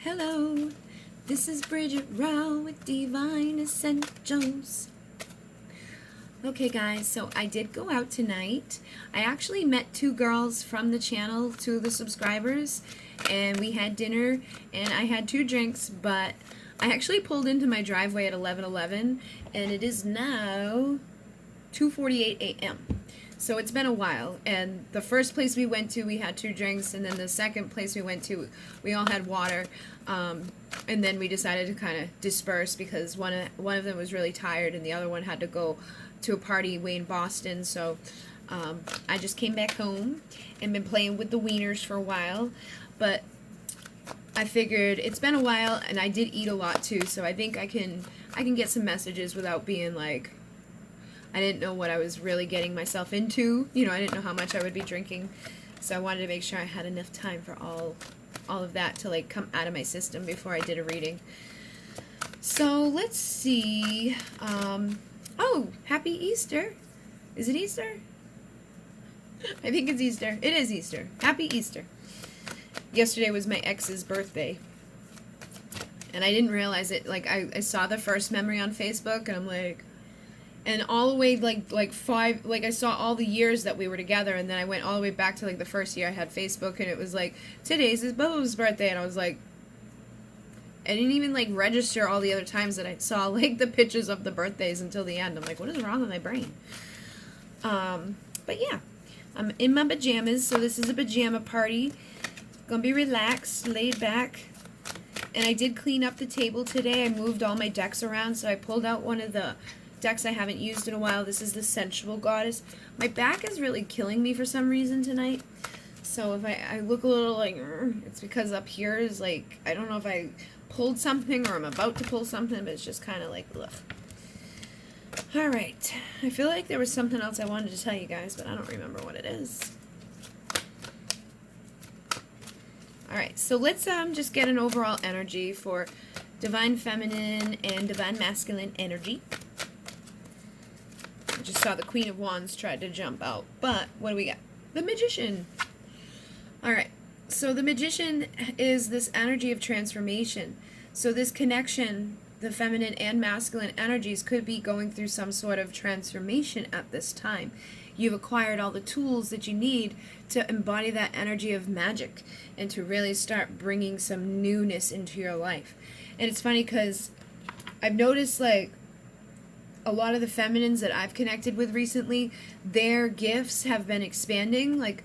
Hello, this is Bridget Rao with Divine Essentials. Okay guys, so I did go out tonight. I actually met two girls from the channel, two of the subscribers, and we had dinner and I had 2 drinks, but I actually pulled into my driveway at 11:11 and it is now 2:48 a.m. So it's been a while, and the first place we went to, we had 2 drinks, and then the second place we went to, we all had water, and then we decided to kind of disperse because one of them was really tired, and the other one had to go to a party way in Boston. So I just came back home and been playing with the wieners for a while, but I figured it's been a while, and I did eat a lot too, so I think I can get some messages without being like, I didn't know what I was really getting myself into. You know, I didn't know how much I would be drinking. So I wanted to make sure I had enough time for all of that to like come out of my system before I did a reading. So let's see. Oh, happy Easter. Is it Easter? I think it's Easter. It is Easter. Happy Easter. Yesterday was my ex's birthday. And I didn't realize it. Like, I saw the first memory on Facebook, and I'm like, and all the way like 5, like I saw all the years that we were together, and then I went all the way back to like the first year I had Facebook, and it was like, today's his Bubba's birthday, and I was like, I didn't even like register all the other times that I saw like the pictures of the birthdays until the end. I'm like, what is wrong with my brain? But yeah, I'm in my pajamas, so this is a pajama party. Gonna be relaxed, laid back. And I did clean up the table today. I moved all my decks around, so I pulled out one of the decks I haven't used in a while. This is the Sensual Goddess. My back is really killing me for some reason tonight. So if I look a little like, it's because up here is like, I don't know if I pulled something or I'm about to pull something, but it's just kind of like, ugh. Alright. I feel like there was something else I wanted to tell you guys, but I don't remember what it is. Alright, so let's just get an overall energy for Divine Feminine and Divine Masculine energy. I just saw the Queen of Wands tried to jump out, but what do we got? The Magician. Alright, so the Magician is this energy of transformation. So this connection, the feminine and masculine energies, could be going through some sort of transformation at this time. You've acquired all the tools that you need to embody that energy of magic and to really start bringing some newness into your life. And it's funny because I've noticed like a lot of the feminines that I've connected with recently, their gifts have been expanding. Like,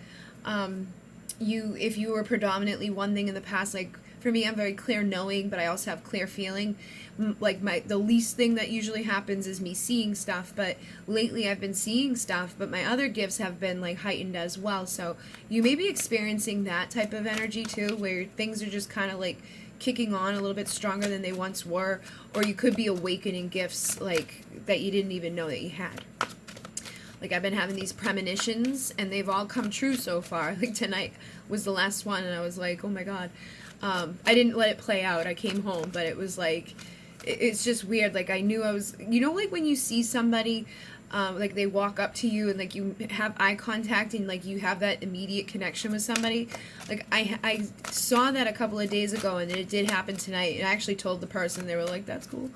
if you were predominantly one thing in the past, like for me, I'm very clear knowing, but I also have clear feeling. Like the least thing that usually happens is me seeing stuff, but lately I've been seeing stuff, but my other gifts have been like heightened as well. So you may be experiencing that type of energy too, where things are just kind of like kicking on a little bit stronger than they once were, or you could be awakening gifts like that you didn't even know that you had. Like I've been having these premonitions and they've all come true so far. Like tonight was the last one and I was like, oh my god. I didn't let it play out. I came home, but it was like, it's just weird. Like I knew I was, you know, like when you see somebody, like they walk up to you and like you have eye contact and like you have that immediate connection with somebody. Like I saw that a couple of days ago and it did happen tonight, and I actually told the person. They were like, that's cool.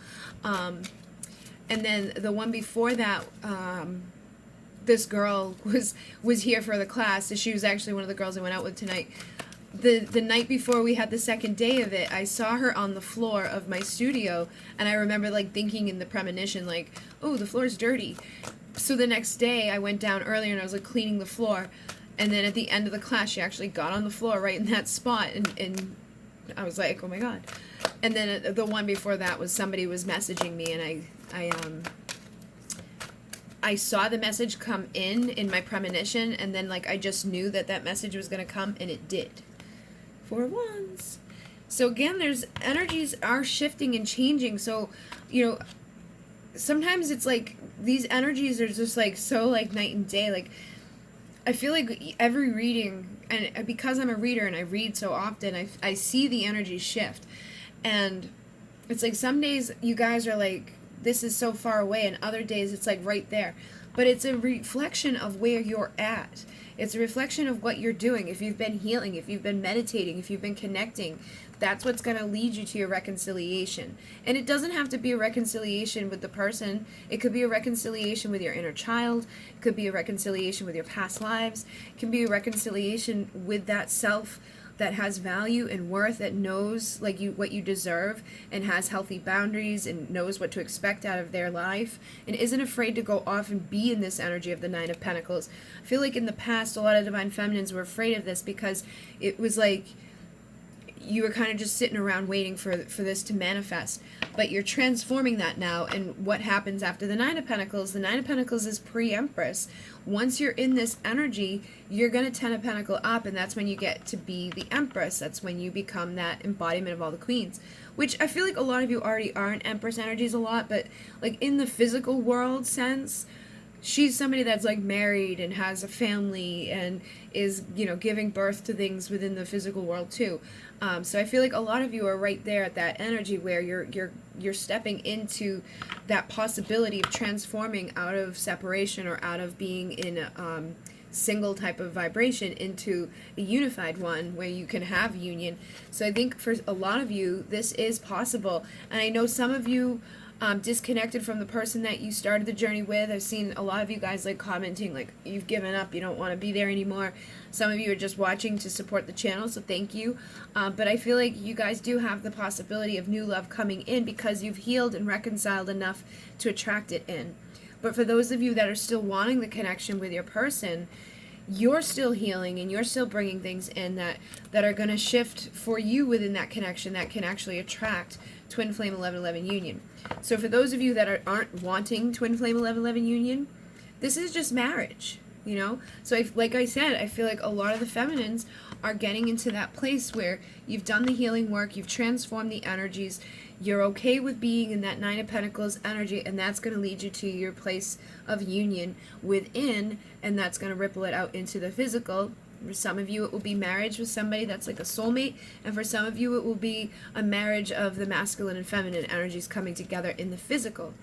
And then the one before that, this girl was here for the class. So she was actually one of the girls I went out with tonight. The night before we had the second day of it, I saw her on the floor of my studio, and I remember like thinking in the premonition like, oh, the floor's dirty. So the next day I went down earlier and I was like cleaning the floor, and then at the end of the class she actually got on the floor right in that spot, and I was like, oh my god. And then the one before that was somebody was messaging me, and I saw the message come in my premonition, and then like I just knew that that message was going to come, and it did. 4 Wands. So again, there's energies are shifting and changing. So, you know, sometimes it's like these energies are just like so like night and day. Like I feel like every reading, and because I'm a reader and I read so often, I see the energy shift. And it's like some days you guys are like, this is so far away, and other days it's like right there. but it's a reflection of where you're at. It's a reflection of what you're doing. If you've been healing, if you've been meditating, if you've been connecting, that's what's going to lead you to your reconciliation. And it doesn't have to be a reconciliation with the person. It could be a reconciliation with your inner child. It could be a reconciliation with your past lives. It can be a reconciliation with that self that has value and worth, that knows like you what you deserve and has healthy boundaries and knows what to expect out of their life and isn't afraid to go off and be in this energy of the Nine of Pentacles. I feel like in the past a lot of Divine Feminines were afraid of this because it was like you were kind of just sitting around waiting for this to manifest. But you're transforming that now, and what happens after the Nine of Pentacles? The Nine of Pentacles is pre-Empress. Once you're in this energy, you're going to Ten of Pentacles up, and that's when you get to be the Empress. That's when you become that embodiment of all the queens. Which I feel like a lot of you already are in Empress energies a lot, but like in the physical world sense, she's somebody that's like married and has a family and is, you know, giving birth to things within the physical world too. So I feel like a lot of you are right there at that energy where you're stepping into that possibility of transforming out of separation or out of being in a single type of vibration into a unified one where you can have union. So I think for a lot of you this is possible, and I know some of you disconnected from the person that you started the journey with. I've seen a lot of you guys like commenting like you've given up, you don't want to be there anymore. Some of you are just watching to support the channel, so thank you. But I feel like you guys do have the possibility of new love coming in because you've healed and reconciled enough to attract it in. But for those of you that are still wanting the connection with your person, you're still healing and you're still bringing things in that are going to shift for you within that connection that can actually attract Twin Flame 1111 union. So for those of you that aren't wanting Twin Flame 1111 union, this is just marriage, you know? So like I said, I feel like a lot of the feminines are getting into that place where you've done the healing work, you've transformed the energies, you're okay with being in that Nine of Pentacles energy, and that's going to lead you to your place of union within, and that's going to ripple it out into the physical. For some of you, it will be marriage with somebody that's like a soulmate, and for some of you, it will be a marriage of the masculine and feminine energies coming together in the physical.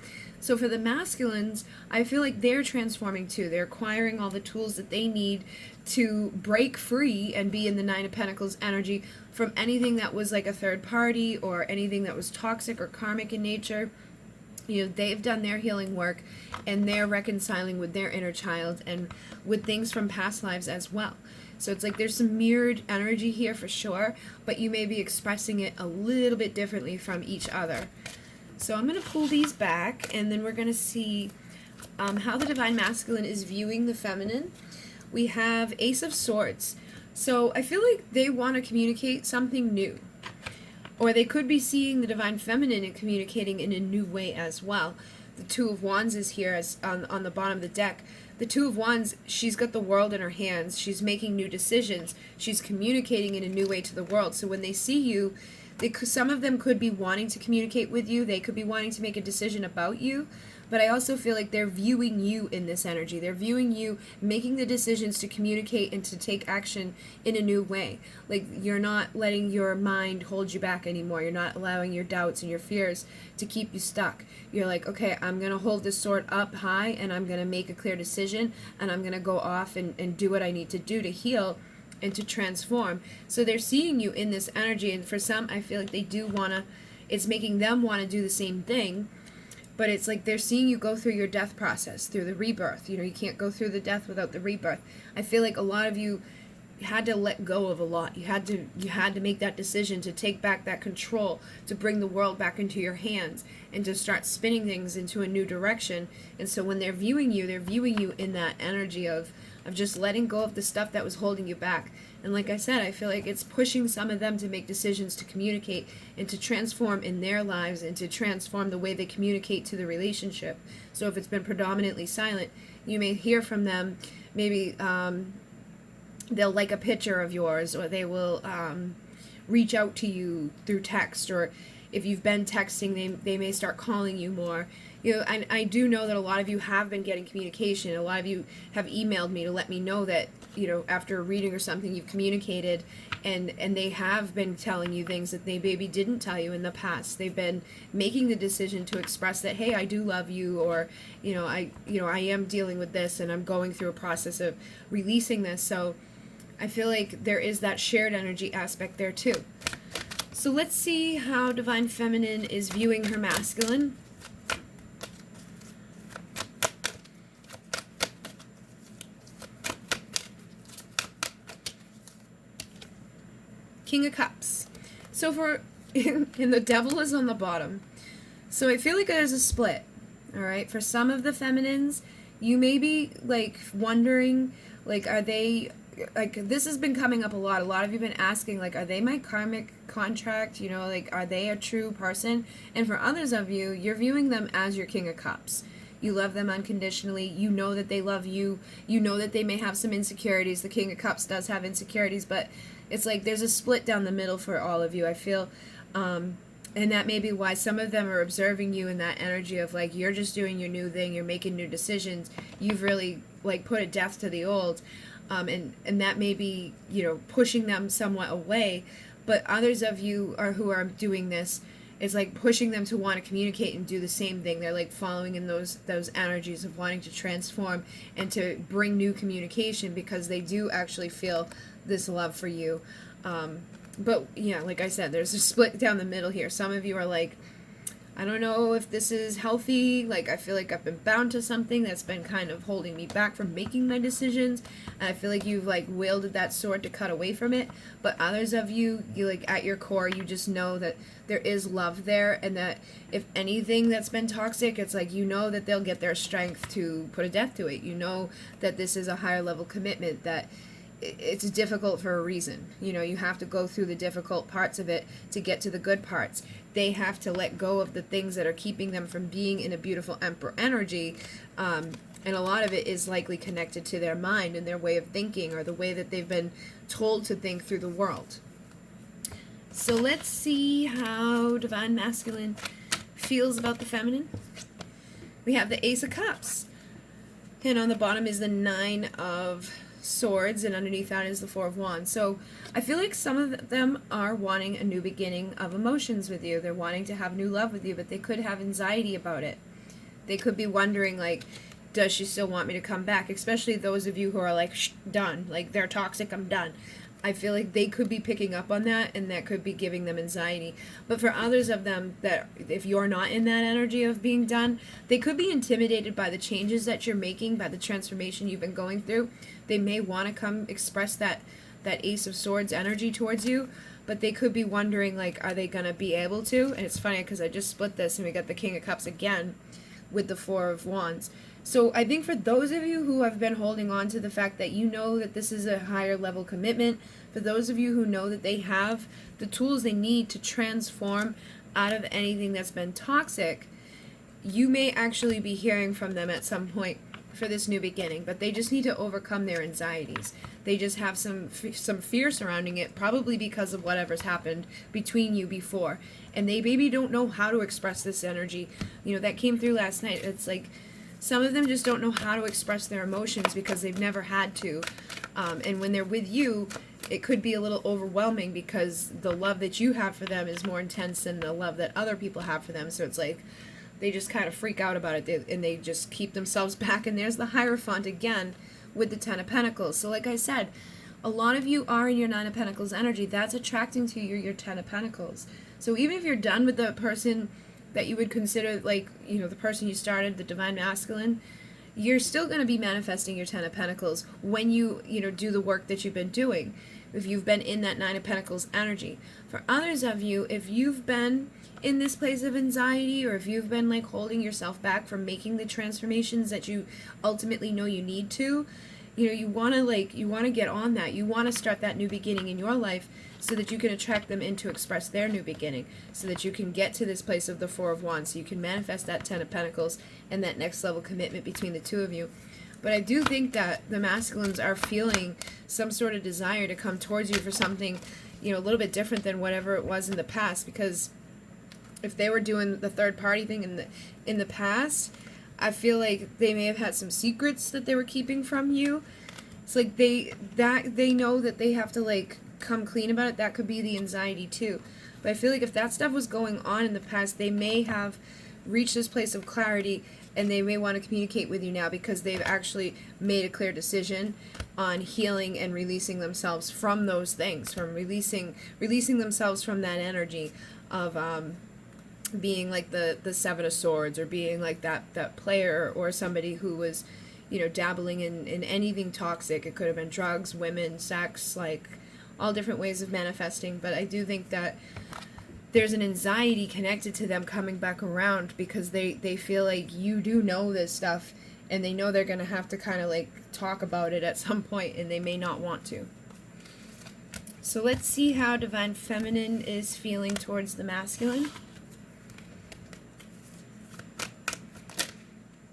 So for the masculines, I feel like they're transforming too. They're acquiring all the tools that they need to break free and be in the Nine of Pentacles energy from anything that was like a third party or anything that was toxic or karmic in nature. You know, they've done their healing work and they're reconciling with their inner child and with things from past lives as well. So it's like there's some mirrored energy here for sure, but you may be expressing it a little bit differently from each other. So I'm going to pull these back, and then we're going to see how the Divine Masculine is viewing the feminine. We have Ace of Swords. So I feel like they want to communicate something new. Or they could be seeing the Divine Feminine and communicating in a new way as well. The Two of Wands is here as on the bottom of the deck. The Two of Wands, she's got the world in her hands. She's making new decisions. She's communicating in a new way to the world. So when they see you, some of them could be wanting to communicate with you. They could be wanting to make a decision about you. But I also feel like they're viewing you in this energy. They're viewing you making the decisions to communicate and to take action in a new way. Like, you're not letting your mind hold you back anymore. You're not allowing your doubts and your fears to keep you stuck. You're like, okay, I'm going to hold this sword up high and I'm going to make a clear decision and I'm going to go off and do what I need to do to heal and to transform. So they're seeing you in this energy, and for some, I feel like they do want to, it's making them want to do the same thing. But it's like they're seeing you go through your death process, through the rebirth. You know, you can't go through the death without the rebirth. I feel like a lot of you had to let go of a lot. You had to make that decision to take back that control, to bring the world back into your hands, and to start spinning things into a new direction. And so when they're viewing you in that energy of just letting go of the stuff that was holding you back. And like I said, I feel like it's pushing some of them to make decisions to communicate and to transform in their lives and to transform the way they communicate to the relationship. So if it's been predominantly silent, you may hear from them, maybe they'll like a picture of yours, or they will reach out to you through text, or if you've been texting, they may start calling you more. You know, I do know that a lot of you have been getting communication. A lot of you have emailed me to let me know that after a reading or something, you've communicated, and they have been telling you things that they maybe didn't tell you in the past. They've been making the decision to express that, hey, I do love you, or I am dealing with this, and I'm going through a process of releasing this. So I feel like there is that shared energy aspect there too. So let's see how Divine Feminine is viewing her masculine. King of Cups. So and the Devil is on the bottom. So I feel like there's a split. All right. For some of the feminines, you may be like wondering, like, are they, like, this has been coming up a lot. A lot of you have been asking, like, are they my karmic contract? Like, are they a true person? And for others of you, you're viewing them as your King of Cups. You love them unconditionally. You know that they love you. You know that they may have some insecurities. The King of Cups does have insecurities, but it's like there's a split down the middle for all of you, I feel. And that may be why some of them are observing you in that energy of, like, you're just doing your new thing. You're making new decisions. You've really, like, put a death to the old. And that may be, pushing them somewhat away. But others of you who are doing this, it's like pushing them to want to communicate and do the same thing. They're like following in those energies of wanting to transform and to bring new communication, because they do actually feel this love for you. But yeah, like I said, there's a split down the middle here. Some of you are like, I don't know if this is healthy. Like, I feel like I've been bound to something that's been kind of holding me back from making my decisions. And I feel like you've, like, wielded that sword to cut away from it. But others of you, like, at your core, you just know that there is love there. And that if anything that's been toxic, it's like, that they'll get their strength to put a death to it. You know that this is a higher level commitment, that it's difficult for a reason. You have to go through the difficult parts of it to get to the good parts. They have to let go of the things that are keeping them from being in a beautiful Emperor energy. And a lot of it is likely connected to their mind and their way of thinking, or the way that they've been told to think through the world. So let's see how Divine Masculine feels about the feminine. We have the Ace of Cups. And on the bottom is the Nine of Swords, and underneath that is the Four of Wands. So I feel like some of them are wanting a new beginning of emotions with you. They're wanting to have new love with you, but they could have anxiety about it. They could be wondering, like, does she still want me to come back? Especially those of you who are like, shh, done. Like, they're toxic, I'm done. I feel like they could be picking up on that, and that could be giving them anxiety. But for others of them, that if you're not in that energy of being done, they could be intimidated by the changes that you're making, by the transformation you've been going through. They may want to come express that Ace of Swords energy towards you, but they could be wondering, like, are they going to be able to? And it's funny because I just split this, and we got the King of Cups again with the Four of Wands. So I think for those of you who have been holding on to the fact that that this is a higher level commitment, for those of you who know that they have the tools they need to transform out of anything that's been toxic, you may actually be hearing from them at some point for this new beginning, but they just need to overcome their anxieties. They just have some fear surrounding it, probably because of whatever's happened between you before, and they maybe don't know how to express this energy. That came through last night. It's like some of them just don't know how to express their emotions because they've never had to, and when they're with you, it could be a little overwhelming because the love that you have for them is more intense than the love that other people have for them. So it's like they just kind of freak out about it, and they just keep themselves back. And there's the Hierophant again with the Ten of Pentacles. So like I said, a lot of you are in your Nine of Pentacles energy. That's attracting to you your Ten of Pentacles. So even if you're done with the person that you would consider, like, the person you started, the Divine Masculine, you're still going to be manifesting your Ten of Pentacles when you do the work that you've been doing, if you've been in that Nine of Pentacles energy. For others of you, if you've been in this place of anxiety, or if you've been, like, holding yourself back from making the transformations that you ultimately know you need to, you want to get on that. You want to start that new beginning in your life so that you can attract them in to express their new beginning, so that you can get to this place of the Four of Wands, so you can manifest that Ten of Pentacles and that next level commitment between the two of you. But I do think that the masculines are feeling some sort of desire to come towards you for something, a little bit different than whatever it was in the past, because if they were doing the third party thing in the past, I feel like they may have had some secrets that they were keeping from you, It's like they know that they have to like come clean about it. That could be the anxiety too. But I feel like if that stuff was going on in the past, they may have reached this place of clarity, and they may want to communicate with you now because they've actually made a clear decision on healing and releasing themselves from those things, from releasing themselves from that energy of being like the Seven of Swords, or being like that player, or somebody who was, you know, dabbling in anything toxic. It could have been drugs, women, sex, like all different ways of manifesting. But I do think that there's an anxiety connected to them coming back around because they feel like you do know this stuff, and they know they're going to have to kind of like talk about it at some point, and they may not want to. So let's see how Divine Feminine is feeling towards the masculine.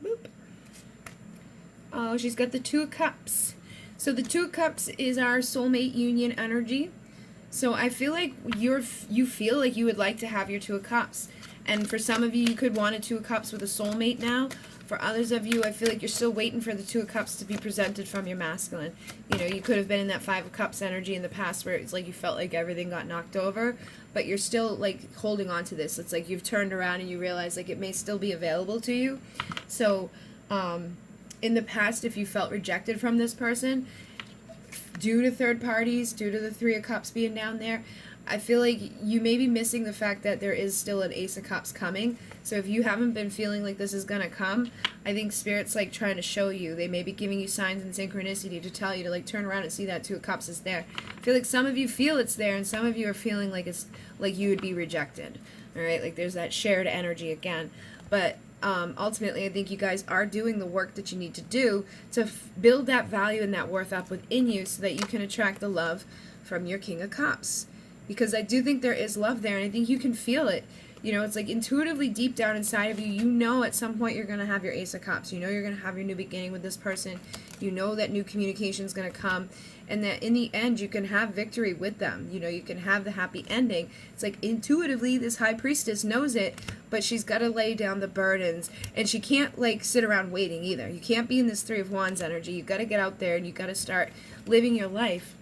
Boop. Oh, she's got the Two of Cups. So the Two of Cups is our soulmate union energy. So I feel like you feel like you would like to have your Two of Cups. And for some of you, you could want a Two of Cups with a soulmate now. For others of you, I feel like you're still waiting for the Two of Cups to be presented from your masculine. You know, you could have been in that Five of Cups energy in the past where it's like you felt like everything got knocked over, but you're still like holding on to this. It's like you've turned around and you realize like it may still be available to you. So in the past, if you felt rejected from this person, due to third parties, due to the Three of Cups being down there, I feel like you may be missing the fact that there is still an Ace of Cups coming. So if you haven't been feeling like this is going to come, I think Spirit's like trying to show you. They may be giving you signs and synchronicity to tell you to like turn around and see that Two of Cups is there. I feel like some of you feel it's there, and some of you are feeling like it's like you would be rejected. All right, like there's that shared energy again. But ultimately, I think you guys are doing the work that you need to do to build that value and that worth up within you so that you can attract the love from your King of Cups. Because I do think there is love there, and I think you can feel it. You know, it's like intuitively deep down inside of you, you know at some point you're going to have your Ace of Cups. You know you're going to have your new beginning with this person. You know that new communication is going to come, and that in the end you can have victory with them. You know, you can have the happy ending. It's like intuitively this High Priestess knows it, but she's got to lay down the burdens, and she can't like sit around waiting either. You can't be in this Three of Wands energy. You've got to get out there and you've got to start living your life.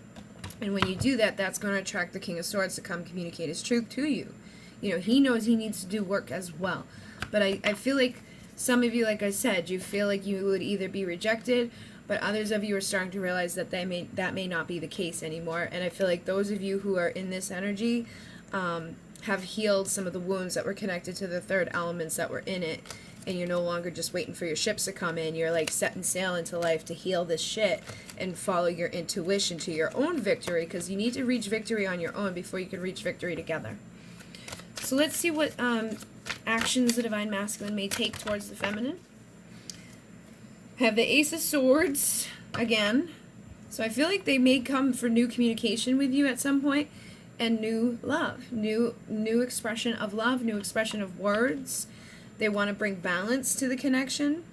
And when you do that, that's going to attract the King of Swords to come communicate his truth to you. You know, he knows he needs to do work as well. But I feel like some of you, like I said, you feel like you would either be rejected, but others of you are starting to realize that that may not be the case anymore. And I feel like those of you who are in this energy have healed some of the wounds that were connected to the third elements that were in it. And you're no longer just waiting for your ships to come in. You're like setting sail into life to heal this shit and follow your intuition to your own victory, because you need to reach victory on your own before you can reach victory together. So let's see what actions the Divine Masculine may take towards the feminine. I have the Ace of Swords again. So I feel like they may come for new communication with you at some point, and new love, new expression of love, new expression of words. They want to bring balance to the connection,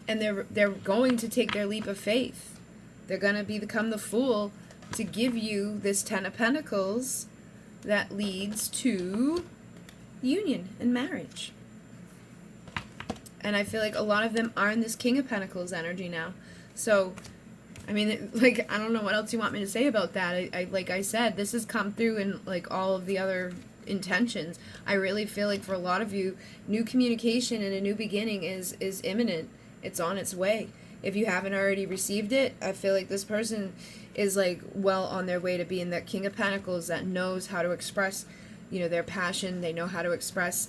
and they're going to take their leap of faith. They're going to become the fool to give you this Ten of Pentacles that leads to union and marriage. And I feel like a lot of them are in this King of Pentacles energy now. So, I mean, like, I don't know what else you want me to say about that. I like I said, this has come through in like all of the other intentions. I really feel like for a lot of you, new communication and a new beginning is imminent. It's on its way. If you haven't already received it, I feel like this person is like well on their way to being that King of Pentacles that knows how to express, you know, their passion. They know how to express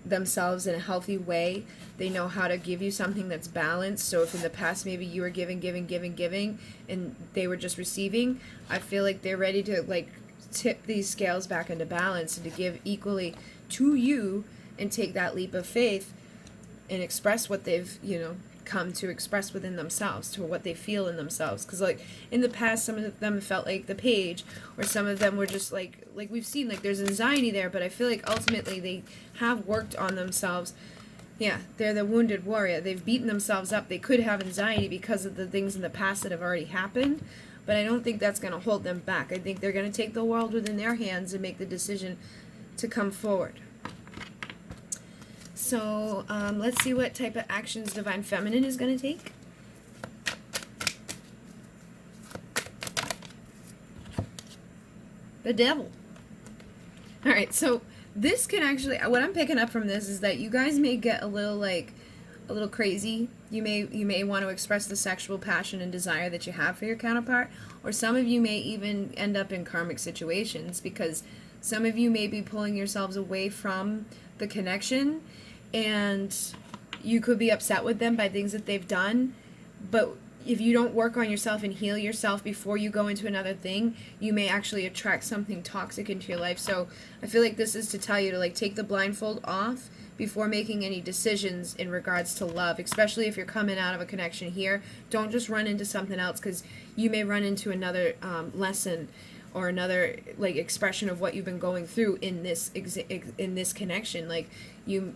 themselves in a healthy way. They know how to give you something that's balanced. So if in the past maybe you were giving and they were just receiving, I feel like they're ready to like tip these scales back into balance and to give equally to you and take that leap of faith and express what they've, you know, come to express within themselves, to what they feel in themselves. Because like in the past, some of them felt like the Page, or some of them were just like we've seen, like there's anxiety there, but I feel like ultimately they have worked on themselves. Yeah, they're the wounded warrior. They've beaten themselves up. They could have anxiety because of the things in the past that have already happened, but I don't think that's going to hold them back. I think they're going to take the world within their hands and make the decision to come forward. So let's see what type of actions Divine Feminine is going to take. The devil. All right, so this can actually, what I'm picking up from this is that you guys may get a little crazy. You may want to express the sexual passion and desire that you have for your counterpart, or some of you may even end up in karmic situations because some of you may be pulling yourselves away from the connection, and you could be upset with them by things that they've done, but if you don't work on yourself and heal yourself before you go into another thing, you may actually attract something toxic into your life. So I feel like this is to tell you to take the blindfold off before making any decisions in regards to love, especially if you're coming out of a connection here. Don't just run into something else, because you may run into another lesson or another expression of what you've been going through in this connection. You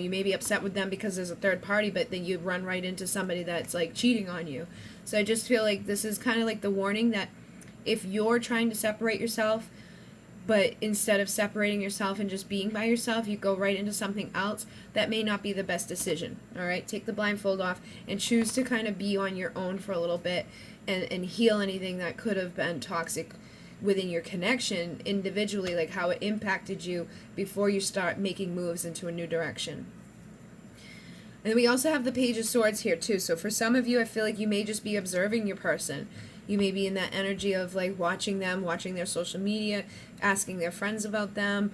may be upset with them because there's a third party, but then you run right into somebody that's cheating on you. So I just feel like this is kind of the warning that if you're trying to separate yourself, but instead of separating yourself and just being by yourself, you go right into something else, that may not be the best decision. All right, take the blindfold off and choose to kind of be on your own for a little bit and heal anything that could have been toxic within your connection individually, how it impacted you before you start making moves into a new direction. And we also have the Page of Swords here too. So for some of you, I feel like you may just be observing your person. You may be in that energy of watching them, watching their social media, asking their friends about them,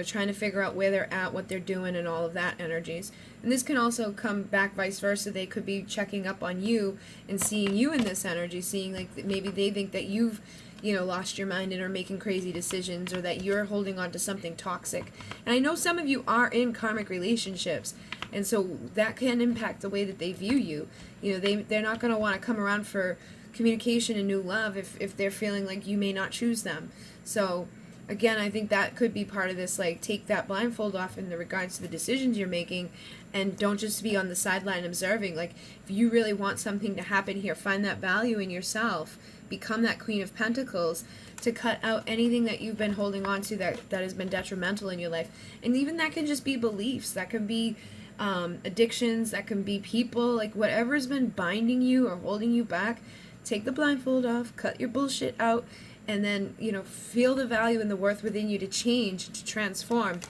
trying to figure out where they're at, what they're doing, and all of that energies. And this can also come back vice versa. They could be checking up on you and seeing you in this energy, seeing maybe they think that you've lost your mind and are making crazy decisions, or that you're holding on to something toxic. And I know some of you are in karmic relationships, and so that can impact the way that they view you. They're not going to want to come around for communication and new love if they're feeling like you may not choose them. So again, I think that could be part of this, take that blindfold off in the regards to the decisions you're making, and don't just be on the sideline observing. If you really want something to happen here, find that value in yourself, become that Queen of Pentacles, to cut out anything that you've been holding on to that has been detrimental in your life. And even that can just be beliefs, that can be addictions, that can be people, whatever's been binding you or holding you back. Take the blindfold off, cut your bullshit out, and then, feel the value and the worth within you to change, to transform.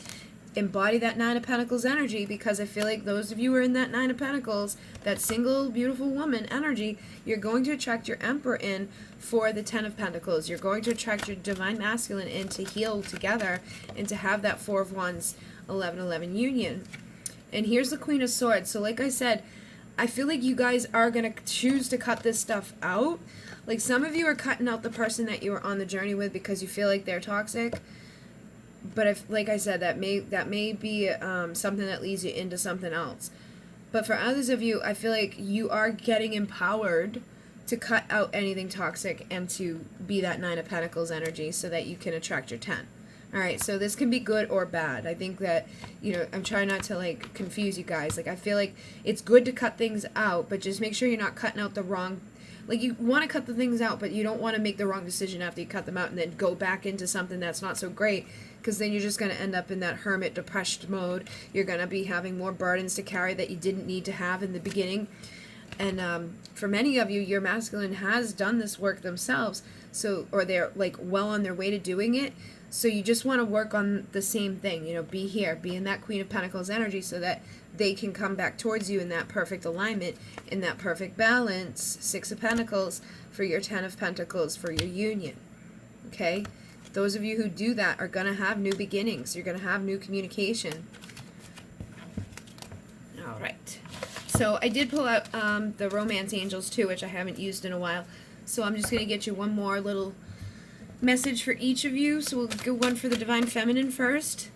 Embody that Nine of Pentacles energy, because I feel like those of you who are in that Nine of Pentacles, that single, beautiful woman energy, you're going to attract your Emperor in for the Ten of Pentacles. You're going to attract your Divine Masculine in to heal together and to have that Four of Wands, 11-11 union. And here's the Queen of Swords. So like I said, I feel like you guys are going to choose to cut this stuff out. Some of you are cutting out the person that you were on the journey with because you feel like they're toxic. But if, like I said, that may be something that leads you into something else. But for others of you, I feel like you are getting empowered to cut out anything toxic and to be that Nine of Pentacles energy so that you can attract your 10. All right, so this can be good or bad. I think that, I'm trying not to, confuse you guys. I feel like it's good to cut things out, but just make sure you're not cutting out the wrong... you want to cut the things out, but you don't want to make the wrong decision after you cut them out and then go back into something that's not so great, because then you're just going to end up in that hermit, depressed mode. You're going to be having more burdens to carry that you didn't need to have in the beginning. And for many of you, your masculine has done this work themselves, or they're, well on their way to doing it. So you just want to work on the same thing, be here, be in that Queen of Pentacles energy so that they can come back towards you in that perfect alignment, in that perfect balance, Six of Pentacles for your Ten of Pentacles for your union, okay? Those of you who do that are going to have new beginnings. You're going to have new communication. All right. So I did pull out the Romance Angels too, which I haven't used in a while. So I'm just going to get you one more little message for each of you. So we'll go one for the Divine Feminine first.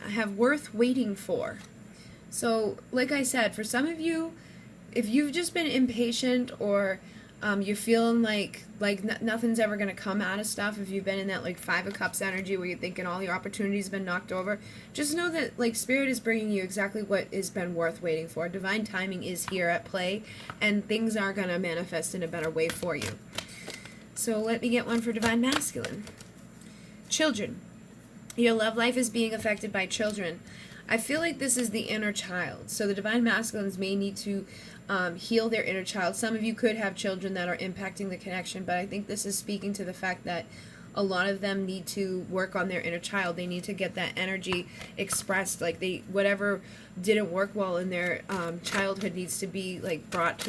I have Worth Waiting For. So like I said, for some of you, if you've just been impatient or you're feeling like nothing's ever going to come out of stuff, if you've been in that Five of Cups energy where you're thinking all your opportunities have been knocked over, just know that Spirit is bringing you exactly what has been worth waiting for. Divine timing is here at play, and things are going to manifest in a better way for you. So let me get one for Divine Masculine. Children. Your love life is being affected by children. I feel like this is the inner child. So the Divine Masculines may need to heal their inner child. Some of you could have children that are impacting the connection, but I think this is speaking to the fact that a lot of them need to work on their inner child. They need to get that energy expressed. Like whatever didn't work well in their childhood needs to be like brought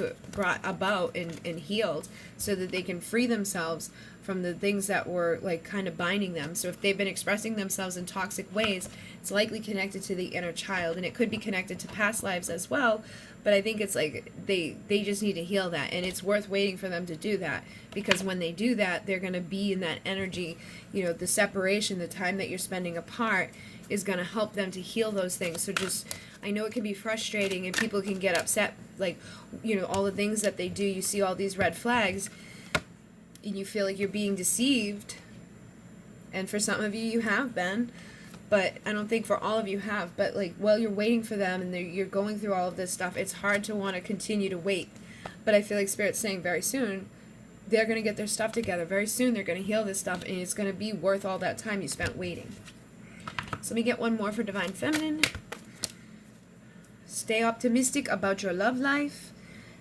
about and healed, so that they can free themselves from the things that were like kind of binding them. So if they've been expressing themselves in toxic ways, it's likely connected to the inner child, and it could be connected to past lives as well. But I think it's like they just need to heal that, and it's worth waiting for them to do that, because when they do that, they're going to be in that energy. You know, the separation, the time that you're spending apart is going to help them to heal those things. So just, I know it can be frustrating and people can get upset, like, you know, all the things that they do, you see all these red flags and you feel like you're being deceived. And for some of you, you have been. But I don't think for all of you have. But like, while you're waiting for them and you're going through all of this stuff, it's hard to want to continue to wait. But I feel like Spirit's saying very soon, they're going to get their stuff together. Very soon they're going to heal this stuff, and it's going to be worth all that time you spent waiting. So let me get one more for Divine Feminine. Stay optimistic about your love life.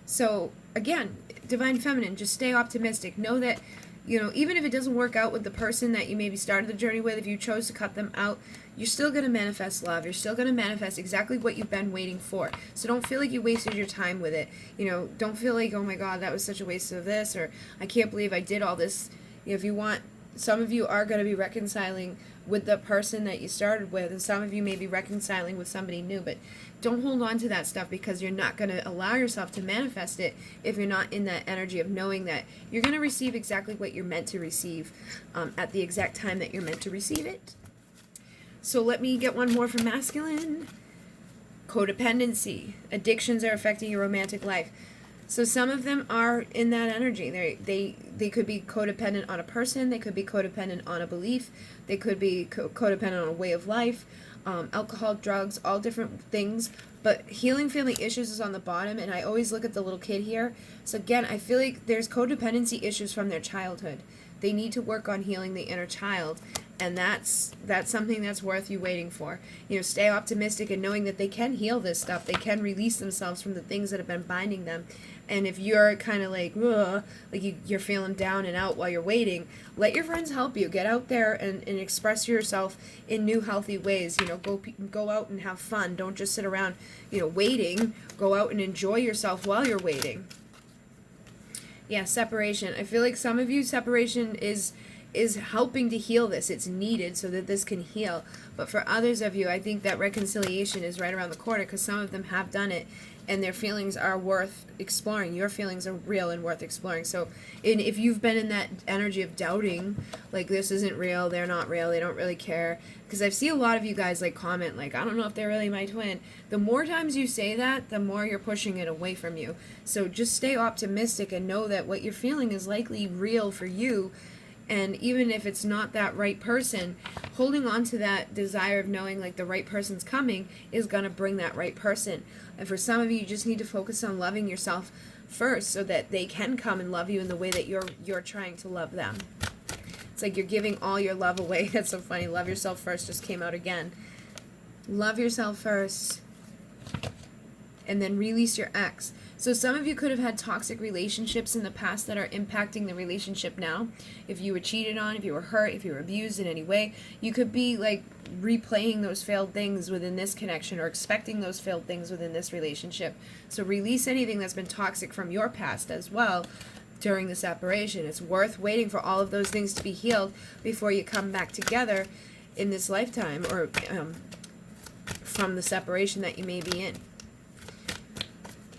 So again, Divine Feminine, just stay optimistic. Know that, you know, even if it doesn't work out with the person that you maybe started the journey with, if you chose to cut them out, you're still going to manifest love. You're still going to manifest exactly what you've been waiting for. So don't feel like you wasted your time with it. You know, don't feel like, oh my God, that was such a waste of this, or I can't believe I did all this. You know, if you want, some of you are going to be reconciling with the person that you started with, and some of you may be reconciling with somebody new, but don't hold on to that stuff, because you're not going to allow yourself to manifest it if you're not in that energy of knowing that you're going to receive exactly what you're meant to receive at the exact time that you're meant to receive it. So let me get one more for masculine. Codependency. Addictions are affecting your romantic life. So some of them are in that energy. They could be codependent on a person. They could be codependent on a belief. They could be codependent on a way of life, alcohol, drugs, all different things. But healing family issues is on the bottom, and I always look at the little kid here. So again, I feel like there's codependency issues from their childhood. They need to work on healing the inner child, and that's something that's worth you waiting for. You know, stay optimistic and knowing that they can heal this stuff. They can release themselves from the things that have been binding them. And if you're kind of like, ugh, like you're feeling down and out while you're waiting, let your friends help you. Get out there and express yourself in new, healthy ways. You know, go out and have fun. Don't just sit around, you know, waiting. Go out and enjoy yourself while you're waiting. Yeah, separation. I feel like some of you, separation is helping to heal this. It's needed so that this can heal. But for others of you, I think that reconciliation is right around the corner, because some of them have done it, and their feelings are worth exploring. Your feelings are real and worth exploring. So if you've been in that energy of doubting, like this isn't real, they're not real, they don't really care, because I've seen a lot of you guys like comment like, I don't know if they're really my twin. The more times you say that, the more you're pushing it away from you. So just stay optimistic and know that what you're feeling is likely real for you. And even if it's not that right person, holding on to that desire of knowing like the right person's coming is going to bring that right person. And for some of you, you just need to focus on loving yourself first, so that they can come and love you in the way that you're trying to love them. It's like you're giving all your love away. That's so funny. Love yourself first just came out again. Love yourself first, and then release your ex. So some of you could have had toxic relationships in the past that are impacting the relationship now. If you were cheated on, if you were hurt, if you were abused in any way, you could be like replaying those failed things within this connection, or expecting those failed things within this relationship. So release anything that's been toxic from your past as well during the separation. It's worth waiting for all of those things to be healed before you come back together in this lifetime, or from the separation that you may be in.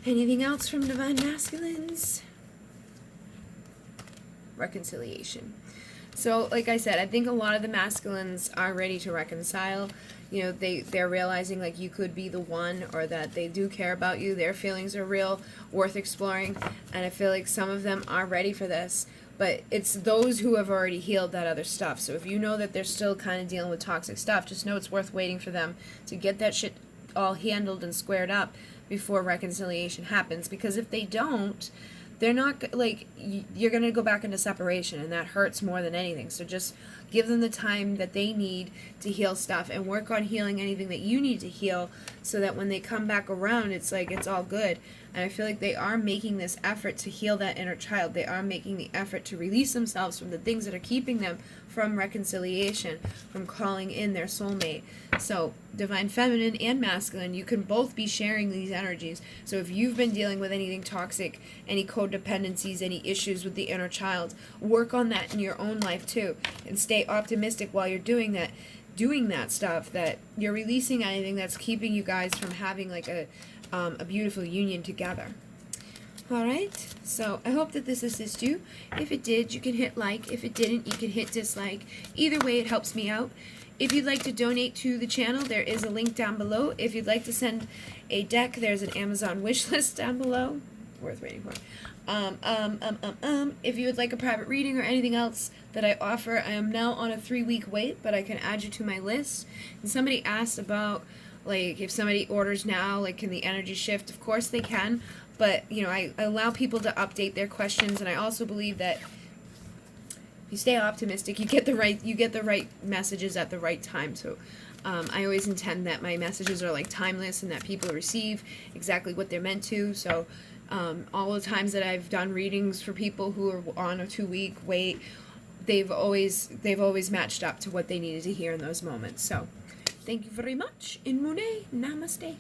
Anything else from Divine Masculines? Reconciliation. So, like I said, I think a lot of the masculines are ready to reconcile. You know, they're realizing like you could be the one, or that they do care about you. Their feelings are real, worth exploring. And I feel like some of them are ready for this. But it's those who have already healed that other stuff. So if you know that they're still kind of dealing with toxic stuff, just know it's worth waiting for them to get that shit all handled and squared up before reconciliation happens. Because if they don't, they're not, like, you're going to go back into separation, and that hurts more than anything. So just give them the time that they need to heal stuff, and work on healing anything that you need to heal, so that when they come back around, it's like it's all good. And I feel like they are making this effort to heal that inner child. They are making the effort to release themselves from the things that are keeping them from reconciliation, from calling in their soulmate. So divine feminine and masculine, you can both be sharing these energies. So if you've been dealing with anything toxic, any codependencies, any issues with the inner child, work on that in your own life too, and stay optimistic while you're doing that stuff, that you're releasing anything that's keeping you guys from having like a beautiful union together. Alright, so I hope that this assists you. If it did, you can hit like. If it didn't, you can hit dislike. Either way, it helps me out. If you'd like to donate to the channel, there is a link down below. If you'd like to send a deck, there's an Amazon wish list down below. Worth waiting for. If you would like a private reading or anything else that I offer, I am now on a 3-week wait, but I can add you to my list. And somebody asked about, like, if somebody orders now, like, can the energy shift? Of course they can, but, you know, I allow people to update their questions, and I also believe that if you stay optimistic, you get the right messages at the right time. So I always intend that my messages are, like, timeless, and that people receive exactly what they're meant to. So all the times that I've done readings for people who are on a 2-week wait, they've always matched up to what they needed to hear in those moments. So thank you very much. In Monet, namaste.